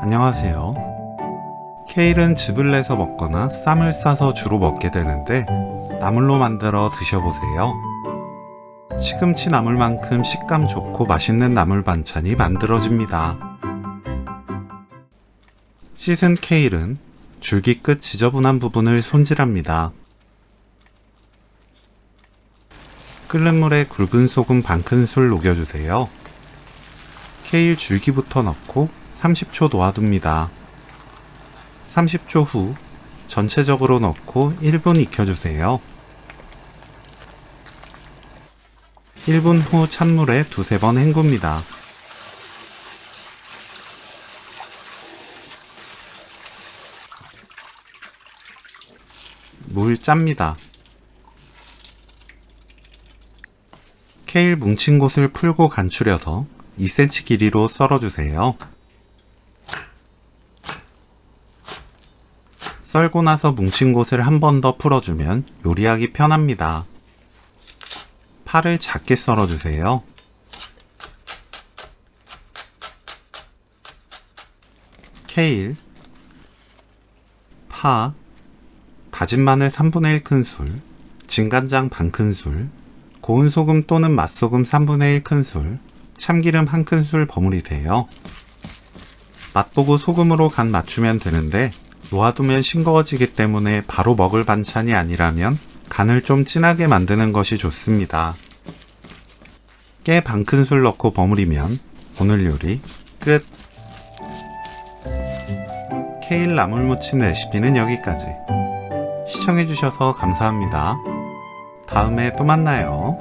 안녕하세요. 케일은 즙을 내서 먹거나 쌈을 싸서 주로 먹게 되는데 나물로 만들어 드셔보세요. 시금치 나물만큼 식감 좋고 맛있는 나물 반찬이 만들어집니다. 씻은 케일은 줄기 끝 지저분한 부분을 손질합니다. 끓는 물에 굵은 소금 반큰술 녹여주세요. 케일 줄기부터 넣고 30초 놓아둡니다. 30초 후 전체적으로 넣고 1분 익혀주세요. 1분 후 찬물에 두세 번 헹굽니다. 물 짭니다. 케일 뭉친 곳을 풀고 간추려서 2cm 길이로 썰어주세요. 썰고 나서 뭉친 곳을 한 번 더 풀어주면 요리하기 편합니다. 파를 작게 썰어주세요. 케일, 파, 다진 마늘 3분의 1큰술, 진간장 반큰술, 고운 소금 또는 맛소금 3분의 1큰술, 참기름 1큰술 버무리세요. 맛보고 소금으로 간 맞추면 되는데 놓아두면 싱거워지기 때문에 바로 먹을 반찬이 아니라면 간을 좀 진하게 만드는 것이 좋습니다. 깨 반큰술 넣고 버무리면 오늘 요리 끝! 케일 나물무침 레시피는 여기까지. 시청해주셔서 감사합니다. 다음에 또 만나요.